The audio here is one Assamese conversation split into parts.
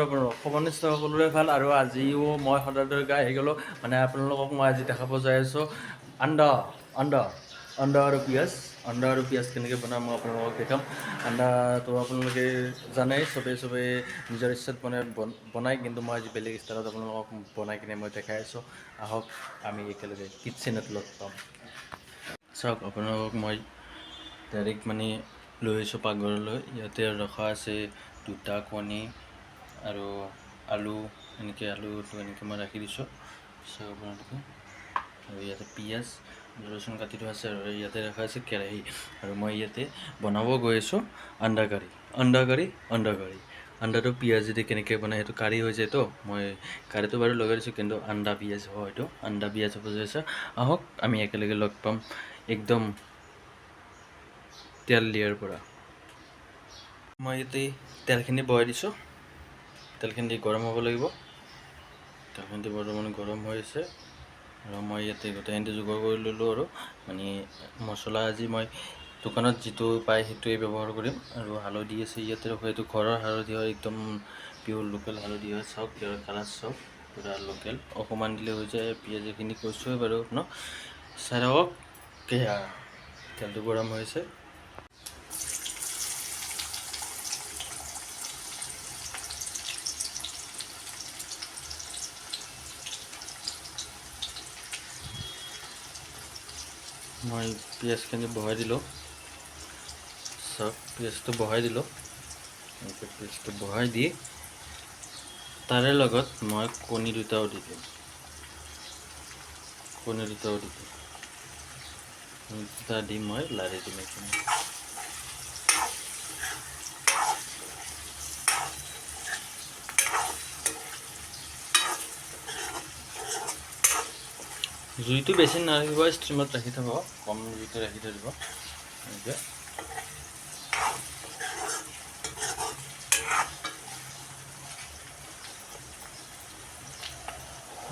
আপোনালোক সমনিষ্ঠ সকলোৰে ভাল আৰু আজিও মই সদায় গাই আহি গ'লোঁ মানে আপোনালোকক মই আজি দেখাব যাই আছোঁ আন্দা আৰু পিঁয়াজ কেনেকৈ বনাম মই আপোনালোকক দেখাম আন্দাটো আপোনালোকে জানেই চবেই নিজৰ ইচ্ছাত বনায় কিন্তু মই আজি বেলেগ ষ্টাইলত আপোনালোকক বনাই কিনে মই দেখাই আছোঁ আহক আমি একেলগে কিটচেনত লগ পাম চাওক আপোনালোকক মই ডাইৰেক্ট মানে লৈ আহিছোঁ পাকঘৰলৈ ইয়াতে ৰখা আছে 2টা কণী আৰু আলুটো এনেকৈ মই ৰাখি দিছোঁ চাওক আপোনালোকে আৰু ইয়াতে পিঁয়াজ ৰচুন কাটি থোৱা আছে আৰু ইয়াতে ৰখা আছে কেৰাহী আৰু মই ইয়াতে বনাব গৈ আছোঁ আন্দা কাৰী আন্দাটো পিঁয়াজেদি কেনেকৈ বনাই সেইটো কাৰী হৈ যায় তো মই কাৰীটো বাৰু লগাই দিছোঁ কিন্তু আন্দা পিঁয়াজ হয় এইটো আন্দা পিঁয়াজ বুজাইছে আহক আমি একেলগে লগ পাম একদম তেল দিয়াৰ পৰা মই ইয়াতে তেলখিনি বহাই দিছোঁ তেলখিনি গৰম হ'ব লাগিব তেলখিনি বৰ্তমান গৰম হৈ আছে আৰু মই ইয়াতে গোটেইখিনি যোগাৰ কৰি ল'লোঁ আৰু মানে মছলা আজি মই দোকানত যিটো পায় সেইটোৱে ব্যৱহাৰ কৰিম আৰু হালধি আছে ইয়াতে সেইটো ঘৰৰ হালধি হয় একদম পিয়'ৰ লোকেল হালধি হয় চাওক ইয়াৰ কালাৰ চাওক পূৰা লোকেল অকণমান দিলে হৈ যায় পিঁয়াজখিনি কৈছোঁৱে বাৰু আপোনাক চাই থাকক কেয়া তেলটো গৰম হৈছে মই পিঁয়াজখিনি বহাই দিলোঁ চাওক পিঁয়াজটো বহাই দিলোঁ পিঁয়াজটো বহাই দি তাৰে লগত মই কণী দুটাও দি দিম কণী দুটা দি মই লাৰি দিম এইখিনি জুইটো বেছি নাৰাখিব ষ্ট্ৰিমত ৰাখি থ'ব কম জুইতে ৰাখি থৈ দিব এনেকৈ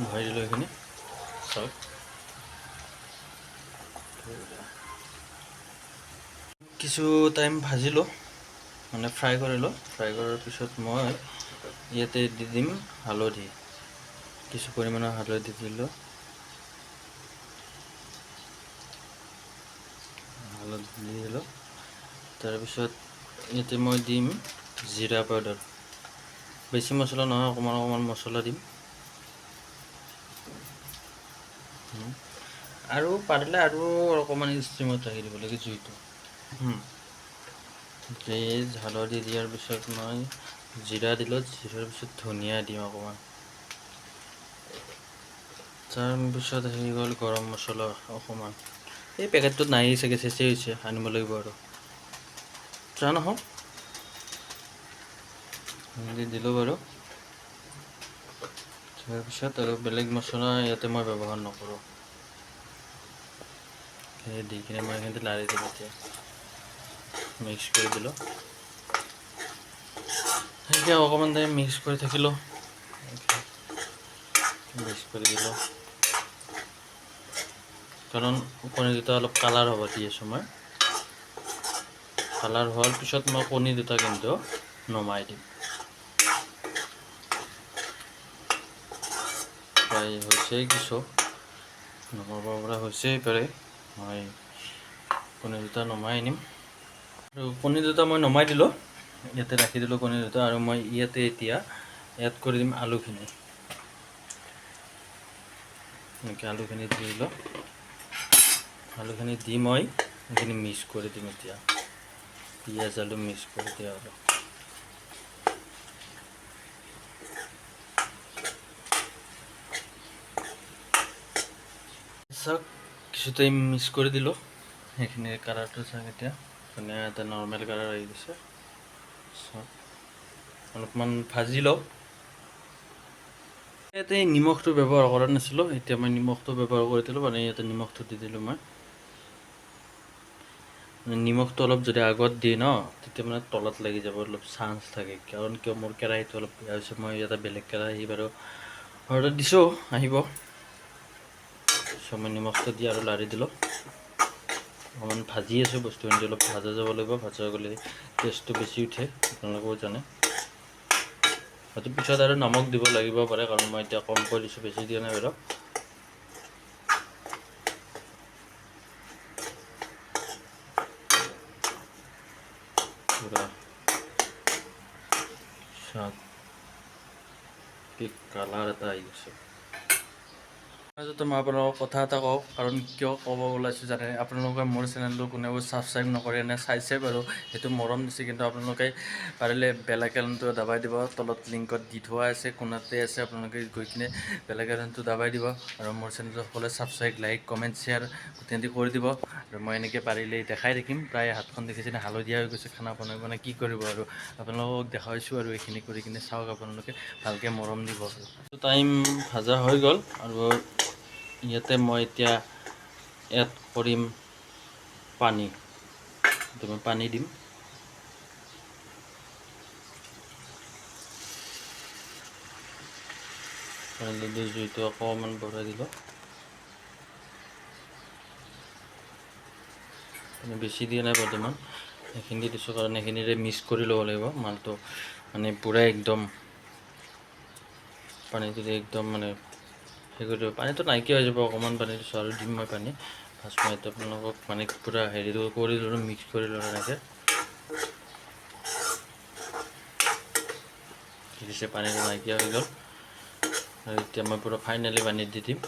বহাই দিলোঁ এইখিনি চাওক কিছু টাইম ভাজিলোঁ মানে ফ্ৰাই কৰিলোঁ ফ্ৰাই কৰাৰ পিছত মই ইয়াতে দি দিম হালধি কিছু পৰিমাণৰ হালধি দিলোঁ দি দিলোঁ তাৰপিছত ইয়াতে মই দিম জিৰা পাউডাৰ বেছি মছলা নহয় অকণমান মছলা দিম আৰু পাৰিলে আৰু অকণমান ষ্টিমত ৰাখি দিব লাগে জুইটো হালধি দিয়াৰ পিছত মই জিৰা দিলোঁ জিৰাৰ পিছত ধনিয়া দিম অকণমান তাৰপিছত আহি গ'ল গৰম মছলা অকণমান এই পেকেটটোত নায়েই চাগে চেচেই হৈছে আনিব লাগিব আৰু নহওক দিলোঁ বাৰু তাৰপিছত আৰু বেলেগ মছলা ইয়াতে মই ব্যৱহাৰ নকৰোঁ সেই দি কিনে মই এইখিনিতে লাৰি দিম এতিয়া মিক্স কৰি দিলোঁ এতিয়া অকণমান টাইম মিক্স কৰি থাকিলোঁ মিক্স কৰি দিলোঁ কাৰণ কণী দুটা অলপ কালাৰ হ'ব দি আছোঁ মই কালাৰ হোৱাৰ পিছত মই কণী দুটা কিন্তু নমাই দিম প্ৰায় হৈছেই কিছু নমাব পৰা হৈছেই পাৰে মই কণী দুটা নমাই আনিম আৰু কণী দুটা মই নমাই দিলোঁ ইয়াতে ৰাখি দিলোঁ কণী দুটা আৰু মই ইয়াতে এতিয়া এড কৰি দিম আলুখিনি এনেকৈ আলুখিনি দি দিলোঁ আলুখিনি দি মই এইখিনি মিক্স কৰি দিম এতিয়া পিঁয়াজ আলু মিক্স কৰি দিয়া আৰু চাওক কিছু টাইম মিক্স কৰি দিলোঁ সেইখিনি কালাৰটো চাওক এতিয়া ধুনীয়া এটা নৰ্মেল কালাৰ আহি গৈছে চাওক অলপমান ভাজি লওক ইয়াতে নিমখটো ব্যৱহাৰ কৰা নাছিলোঁ এতিয়া মই নিমখটো ব্যৱহাৰ কৰি দিলোঁ মানে ইয়াতে নিমখটো দি দিলোঁ মই নিমখটো অলপ যদি আগত দিয়ে ন তেতিয়া মানে তলত লাগি যাব অলপ চান্স থাকে কাৰণ কিয় মোৰ কেৰাহীটো অলপ বেয়া হৈছে মই ইয়াতে বেলেগ কেৰাহী বাৰু অৰ্ডাৰ দিছোঁ আহিব মই নিমখটো দি আৰু লাৰি দিলোঁ অকণমান ভাজি আছোঁ বস্তুখিনি অলপ ভাজা যাব লাগিব ভাজা গ'লে টেষ্টটো বেছি উঠে আপোনালোকেও জানে হয়তো পিছত আৰু নমক দিব লাগিব পাৰে, কাৰণ মই এতিয়া কমকৈ দিছোঁ, বেছি দিয়া নাই বাৰু। কি কালাৰ এটা আহি গৈছে। মাজতে মই আপোনালোকক কথা এটা কওঁ, কাৰণ কিয় ক'ব ওলাইছোঁ জানে, আপোনালোকে মোৰ চেনেলটো কোনেও ছাবস্ক্ৰাইব নকৰে, এনে চাইছে বাৰু, সেইটো মৰম দিছে, কিন্তু আপোনালোকে পাৰিলে বেল আইকনটো দাবাই দিব। তলত লিংকত দি থোৱা আছে, কোনাতে আছে, আপোনালোকে গৈ কিনে বেল আইকনটো দাবাই দিব, আৰু মোৰ চেনেলটো সকলোৱে ছাবস্ক্ৰাইব, লাইক, কমেণ্ট, শ্বেয়াৰ গোটেইখিনি কৰি দিব। আৰু মই এনেকৈ পাৰিলে দেখাই থাকিম। প্ৰায় হাতখন দেখিছেনে হালধীয়া হৈ গৈছে, খানা বনাই বনাই কি কৰিব আৰু, আপোনালোকক দেখাইছোঁ আৰু এইখিনি কৰি কিনে চাওক, আপোনালোকে ভালকৈ মৰম দিব। টাইম ভাজা হৈ গ'ল, আৰু ইয়াতে মই এতিয়া এড কৰিম পানী। মই পানী দিম। জুইটো অকণমান বঢ়াই দিলোঁ। বেছি দিয়া নাই বৰ্তমান, এইখিনি দিছোঁ কাৰণ এইখিনিৰে মিক্স কৰি ল'ব লাগিব মালটো, মানে পূৰা একদম পানীটো একদম মানে সেই কৰি দিব। পানীটো নাইকিয়া হৈ যাব, অকণমান পানী দিছোঁ আৰু দিম মই পানী। ফাৰ্ষ্ট মই এতিয়া আপোনালোকক মানে পূৰা হেৰিটো কৰি ল'লোঁ, মিক্স কৰি ল'লোঁ এনেকৈ। দেখিছে পানীটো নাইকিয়া হৈ গ'ল, আৰু এতিয়া মই পূৰা ফাইনেলি পানী দি দিম।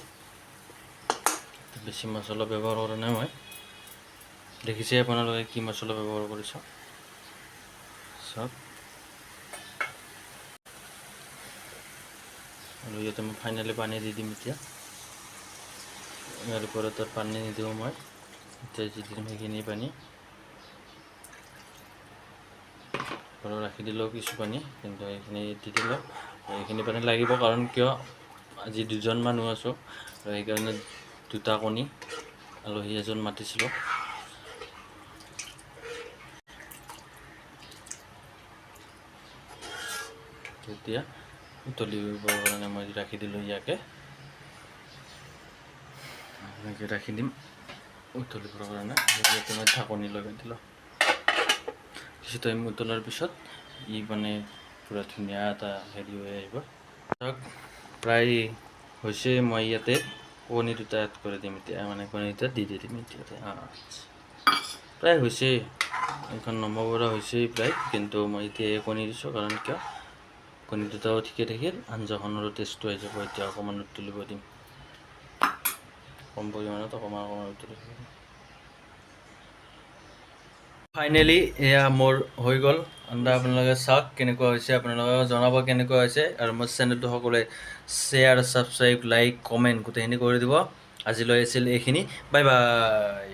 বেছি মছলা ব্যৱহাৰ কৰা নাই মই, দেখিছে আপোনালোকে কি মছলা ব্যৱহাৰ কৰিছোঁ চাওক। আৰু ইয়াতে মই ফাইনেলি পানী দি দিম এতিয়া। ইয়াৰ ওপৰত পানী নিদিওঁ মই, এতিয়া যি দিম সেইখিনি পানী। ঘৰত ৰাখি দিলেও কিছু পানী, কিন্তু এইখিনি দি দিলোঁ। এইখিনি পানী লাগিব, কাৰণ কিয় আজি 2জন মানুহ আছোঁ, আৰু সেইকাৰণে 2টা কণী, আলহী এজন মাতিছিলোঁ। তেতিয়া উতলিবৰ কাৰণে মই ৰাখি দিলোঁ ইয়াকে, এনেকৈ ৰাখি দিম উতলিবৰ কাৰণে। ইয়াতে মই ঢাকনি লগাই দিলোঁ। কিছু টাইম উতলাৰ পিছত ই মানে পূৰা ধুনীয়া এটা হেৰি হৈ আহিব। প্ৰায় হৈছে, মই ইয়াতে কণী 2টা এড কৰি দিম এতিয়া, মানে কণী 2টা দি দিম এতিয়া। প্ৰায় হৈছে, এইখন নমাব পৰা হৈছেই প্ৰায়, কিন্তু মই এতিয়া কণী দিছোঁ, কাৰণ কিয় কণী 2টাও ঠিকে থাকিল, আঞ্জাখনৰো টেষ্টটো আহি যাব। এতিয়া অকণমান উতলিব দিম, কম পৰিমাণত অকণমান উতলিব দিম। ফাইনেলি এয়া মোৰ হৈ গ'ল আঞ্জা। আপোনালোকে চাওক কেনেকুৱা হৈছে, আপোনালোকে জনাব কেনেকুৱা হৈছে, আৰু মোৰ চেনেলটো সকলোৱে শ্বেয়াৰ, ছাবস্ক্ৰাইব, লাইক, কমেণ্ট গোটেইখিনি কৰি দিব। আজিলৈ আছিল এইখিনি, বাই বাই।